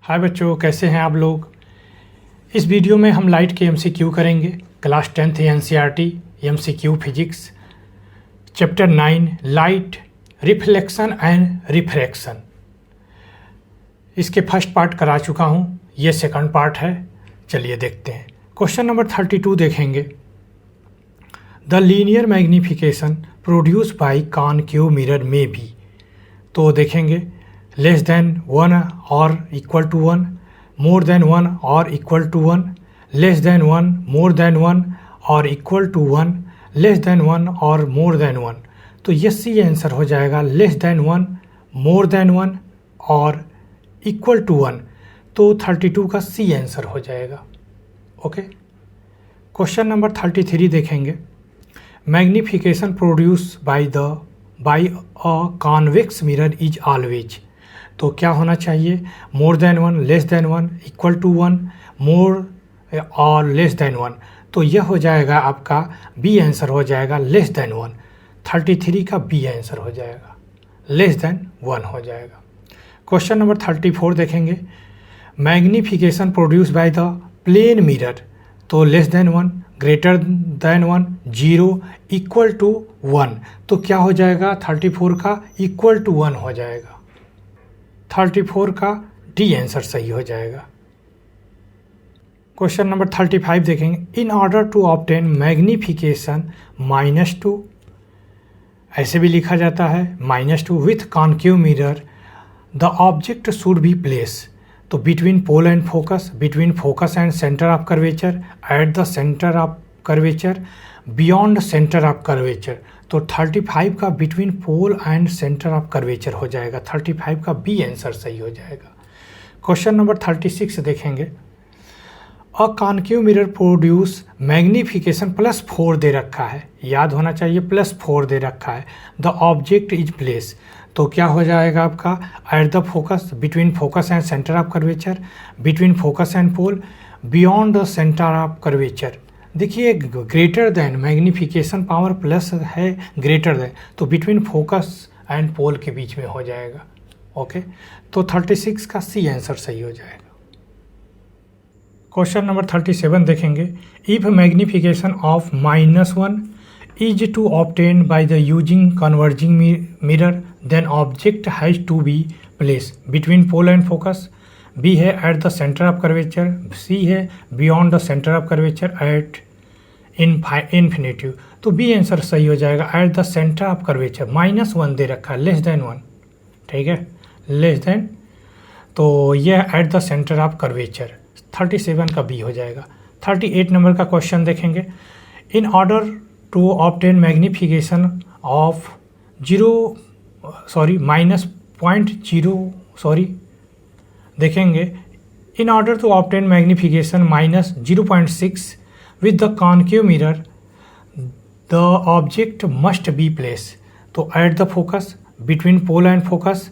हाय बच्चों, कैसे हैं आप लोग। इस वीडियो में हम लाइट के एमसीक्यू करेंगे। Class 10th NCERT MCQ physics chapter 9 light reflection and refraction. इसके फर्स्ट पार्ट करा चुका हूँ, ये सेकंड पार्ट है। चलिए देखते हैं। क्वेश्चन नंबर 32 देखेंगे। The linear magnification produce by concave mirror में बी। तो देखेंगे लेस देन 1 और इक्वल टू 1, मोर देन 1 और equal to 1, less than 1, more than 1 और इक्वल टू 1, लेस देन 1 और मोर देन 1। तो ये सी आंसर हो जाएगा, लेस देन 1, मोर देन 1 और इक्वल टू 1। तो 32 का सी आंसर हो जाएगा। ओके। क्वेश्चन नंबर 33 देखेंगे। Magnification produce by a convex mirror is always. तो क्या होना चाहिए, more than 1, less than 1, equal to 1, more और लेस देन 1। तो यह हो जाएगा आपका बी आंसर हो जाएगा, लेस देन 1। 33 का बी आंसर हो जाएगा, लेस देन 1 हो जाएगा। क्वेश्चन नंबर 34 देखेंगे। Magnification produce by the plane mirror. तो less than 1, greater than 1, 0, equal to 1। तो क्या हो जाएगा, 34 का इक्वल टू 1 हो जाएगा। 34 का डी आंसर सही हो जाएगा। क्वेश्चन नंबर 35 देखेंगे। In order to obtain magnification -2, ऐसे भी लिखा जाता है -2 with concave mirror, the object should be place. तो between pole and focus, between focus and centre of curvature, at the centre of curvature, beyond centre of curvature. तो 35 का between pole and centre of curvature हो जाएगा। 35 का B answer सही हो जाएगा। Question number 36 देखेंगे। A concave mirror produce magnification +4 दे रखा है, याद होना चाहिए +4 दे रखा है। The object is place. तो क्या हो जाएगा आपका, at the focus, between focus and centre of curvature, between focus and pole, beyond the centre of curvature. देखिए greater than, magnification power plus है ग्रेटर देन, तो बिटवीन फोकस एंड पोल के बीच में हो जाएगा। ओके। तो 36 का सी आंसर सही हो जाएगा। क्वेश्चन नंबर 37 देखेंगे। If magnification of -1 is to obtain by the using converging mirror, then object has to be place between pole and focus, b है at the centre of curvature, c है beyond the centre of curvature at infinitive. तो b answer सही हो जाएगा, at the centre of curvature. -1 दे रखा है, less than 1, ठीक है, लेस देन। तो यह eight the centre of curvature. 37 का बी हो जाएगा। 38 नंबर का क्वेश्चन देखेंगे। In order to obtain magnification of -0 देखेंगे। In order to obtain magnification -0.6 with the concave mirror, the object must be place. तो at the focus, between pole and focus,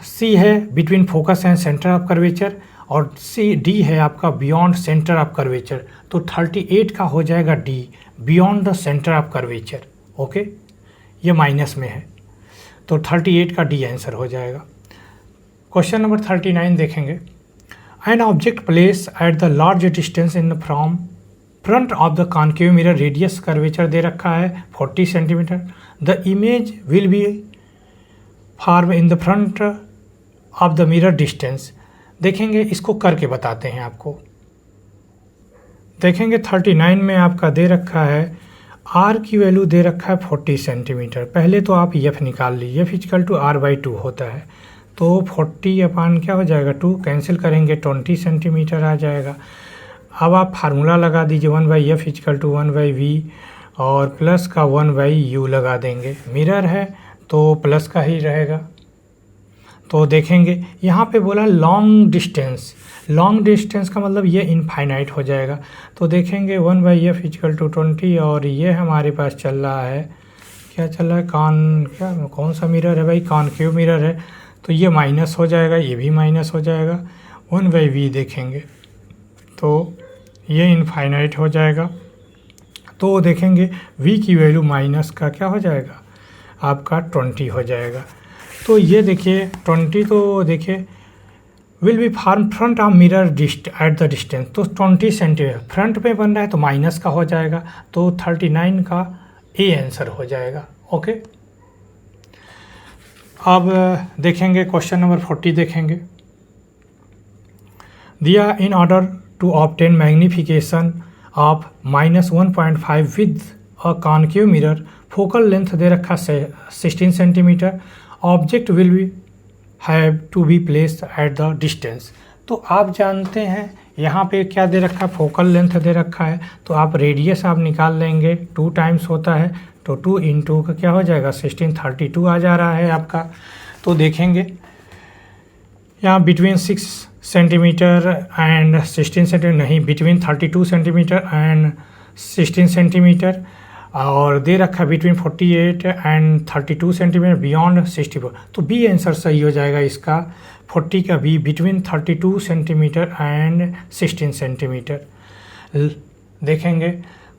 c है between focus and centre of curvature, और d है आपका beyond centre of curvature. तो 38 का हो जाएगा D, beyond the centre of curvature. Okay, ये माइनस में है, तो 38 का डी आंसर हो जाएगा। क्वेश्चन नंबर 39 देखेंगे। An object place at the large distance in from front of the concave mirror, radius curvature दे रखा है 40 centimetre, the image will be form in the front of the mirror distance. देखेंगे, इसको करके बताते हैं आपको। देखेंगे 39 में आपका दे रखा है आर की वैल्यू दे रखा है 40 सेंटीमीटर। पहले तो आप एफ निकाल लीजिए, एफ इक्वल टू r/2 होता है। तो 40 अपान क्या हो जाएगा, 2 कैंसिल करेंगे, 20 सेंटीमीटर आ जाएगा। अब आप फार्मूला लगा दीजिए, 1/f इक्वल टू 1/v और प्लस का 1/u लगा देंगे। मिरर है तो प्लस का ही रहेगा। तो देखेंगे यहाँ पे बोला लॉन्ग डिस्टेंस, लॉन्ग डिस्टेंस का मतलब ये इनफाइनाइट हो जाएगा। तो देखेंगे 1/f इक्वल टू 20, और ये हमारे पास चल रहा है, क्या चल रहा है, कौन सा मिरर है भाई, कॉनकेव मिरर है। तो ये माइनस हो जाएगा, ये भी माइनस हो जाएगा। 1/v देखेंगे तो ये इनफाइनाइट हो जाएगा। तो देखेंगे v की वैल्यू माइनस का क्या हो जाएगा, आपका 20 हो जाएगा। तो ये देखिए 20, तो देखिए will be form front of mirror at the distance, तो 20 सेंटीमीटर फ्रंट पे बन रहा है तो माइनस का हो जाएगा, तो 39 का ए आंसर हो जाएगा। ओके, अब देखेंगे क्वेश्चन नंबर 40 देखेंगे। दिया in order to obtain magnification of -1.5 with a concave mirror, focal length दे रखा 16 centimetre, object will be have to be placed at the distance. तो आप जानते हैं यहाँ पे क्या दे रखा है, फोकल लेंथ दे रखा है, तो आप रेडियस आप निकाल लेंगे, 2 टाइम्स होता है तो 2 इंटू का क्या हो जाएगा 16, 32 आ जा रहा है आपका। तो देखेंगे यहाँ बिटवीन 6 सेंटीमीटर एंड 16 सेंटीमीटर नहीं, बिटवीन 32 सेंटीमीटर एंड 16 सेंटीमीटर, और दे रखा है बिटवीन 48 एंड 32 सेंटीमीटर बियॉन्ड 64, तो बी आंसर सही हो जाएगा इसका, 40 का b, between 32 centimetre and 16 centimetre. देखेंगे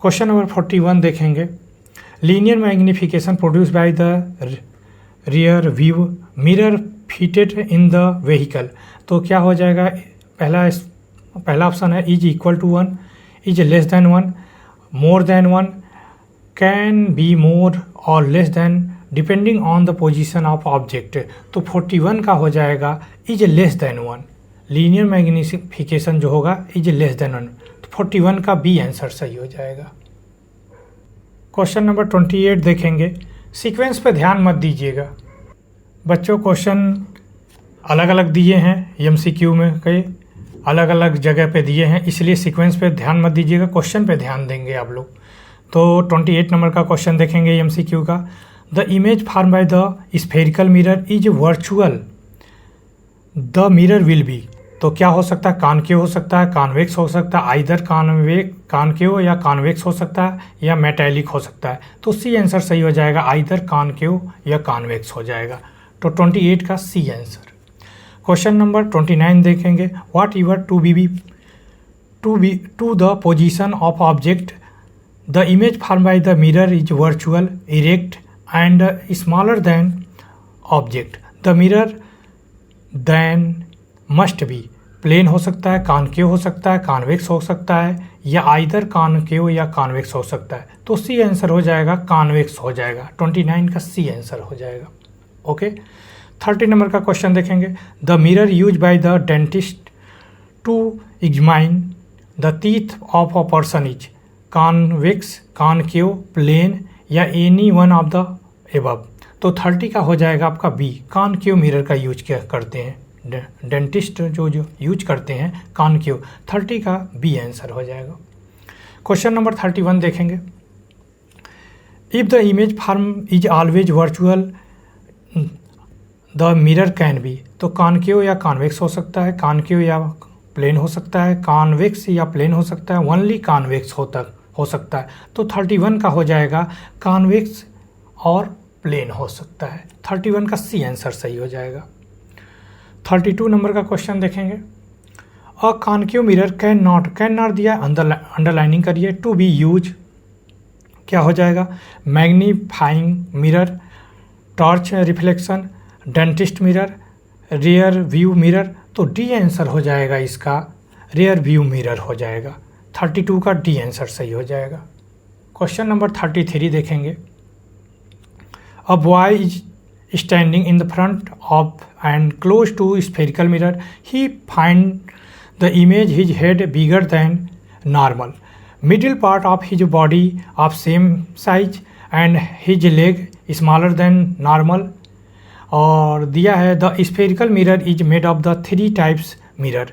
क्वेश्चन नंबर 41 देखेंगे। Linear magnification produce by the rear view mirror fitted in the vehicle, तो क्या हो जाएगा, पहला ऑप्शन है is equal to 1, is less than 1, more than 1, can be more और less than depending on the position of object, तो 41 का हो जाएगा is less than 1, linear magnification जो होगा इज लेस देन 1, तो 41 का बी आंसर सही हो जाएगा। क्वेश्चन नंबर 28 देखेंगे। सीक्वेंस पे ध्यान मत दीजिएगा बच्चों, क्वेश्चन अलग अलग दिए हैं, एमसीक्यू में कई अलग अलग जगह पे दिए हैं, इसलिए सीक्वेंस पे ध्यान मत दीजिएगा, क्वेश्चन पे ध्यान देंगे आप लोग। तो 28 नंबर का क्वेश्चन देखेंगे एमसीक्यू का। The image form by the spherical mirror is virtual, the mirror will be, तो क्या हो सकता है, कॉनकेव हो सकता है, कॉन्वेक्स हो सकता है, आइदर कॉनकेव या कॉन्वेक्स हो सकता है, या मेटेलिक हो सकता है, तो सी आंसर सही हो जाएगा, आइदर कॉनकेव या कॉन्वेक्स हो जाएगा, तो 28 का सी आंसर। क्वेश्चन नंबर 29 देखेंगे। Whatever to the position of object, the image form by the mirror is virtual, erect and smaller than object, the mirror then must be, plane हो सकता है, concave हो सकता है, convex हो सकता है, या आइदर कॉनकेव या कॉन्वेक्स हो सकता है, तो सी आंसर हो जाएगा कॉन्वेक्स हो जाएगा, 29 का सी आंसर हो जाएगा। ओके, 30 नंबर का क्वेश्चन देखेंगे। The mirror use by the dentist to examine the teeth of a person is convex, concave, plane या any one of the above, तो 30 का हो जाएगा आपका बी, कॉनकेव मिरर का यूज क्या करते हैं डेंटिस्ट जो यूज करते हैं कॉनकेव, 30 का बी आंसर हो जाएगा। क्वेश्चन नंबर 31 देखेंगे। If the image form is always virtual the mirror can be, तो कॉनकेव या कॉन्वेक्स हो सकता है, कॉनकेव या प्लेन हो सकता है, कॉन्वेक्स या प्लेन हो सकता है, ओनली कॉन्वेक्स हो सकता है, तो 31 का हो जाएगा कॉन्वेक्स और प्लेन हो सकता है, 31 का सी आंसर सही हो जाएगा। 32 नंबर का क्वेश्चन देखेंगे। A concave mirror can not दिया, अंडरलाइनिंग करिए, टू बी यूज, क्या हो जाएगा, magnifying mirror, torch reflection, dentist mirror, rear view mirror, तो डी आंसर हो जाएगा इसका, रियर व्यू मिरर हो जाएगा, 32 का डी आंसर सही हो जाएगा। क्वेश्चन नंबर 33 देखेंगे। A boy is standing in the front of and close to spherical mirror, he find the image his head bigger than normal, middle part of his body of same size and his leg smaller than normal, और दिया है the spherical mirror is made of the 3 types mirror,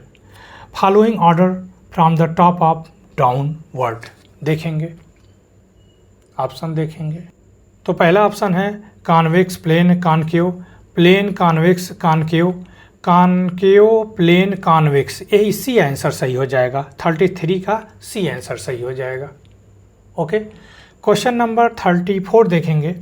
following order from the top of downward। देखेंगे option देखेंगे, तो पहला option है convex, plane, concave, plane, convex, concave, concave, plane, convex, यही C answer सही हो जाएगा, 33 का सी आंसर सही हो जाएगा। ओके, क्वेश्चन नंबर 34 देखेंगे।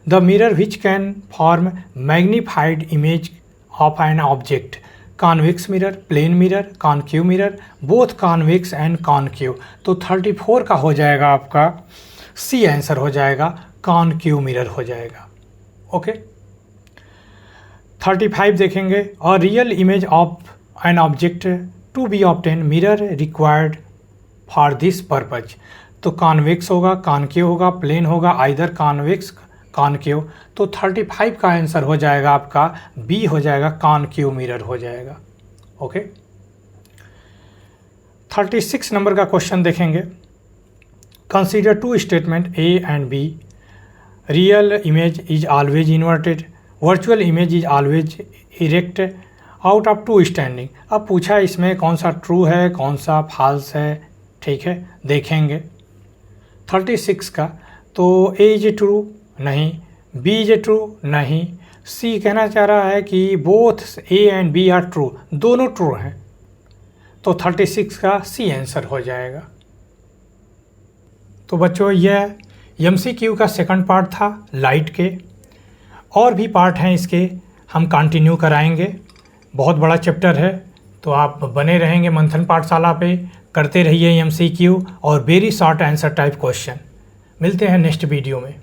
The mirror which can form magnified image of an object, convex mirror, plane mirror, concave mirror, both convex and concave, तो 34 का हो जाएगा आपका सी आंसर हो जाएगा, कॉनकेव मिरर हो जाएगा। ओके, 35 देखेंगे। A real image of an object to be obtain mirror required for this purpose. तो कॉन्वेक्स होगा, कॉनकेव होगा, प्लेन होगा, आइदर कॉन्वेक्स कॉनकेव। तो 35 का आंसर हो जाएगा आपका बी हो जाएगा, कॉनकेव मिरर हो जाएगा। ओके 36 नंबर का क्वेश्चन देखेंगे। Consider two statement A and B. Real image is always inverted, virtual image is always erect out of two standing. अब पूछा इसमें कौन सा ट्रू है कौन सा फॉल्स है, ठीक है देखेंगे। 36 का तो ए इज ट्रू नहीं, बी इज ट्रू नहीं, सी कहना चाह रहा है कि both A and B are true, दोनों ट्रू हैं। तो 36 का सी आंसर हो जाएगा। तो बच्चों यह MCQ का सेकंड पार्ट था लाइट के। और भी पार्ट हैं इसके, हम कंटिन्यू कराएंगे। बहुत बड़ा चैप्टर है, तो आप बने रहेंगे मंथन पाठशाला पे, करते रहिए MCQ और very short answer type question. मिलते हैं नेक्स्ट वीडियो में।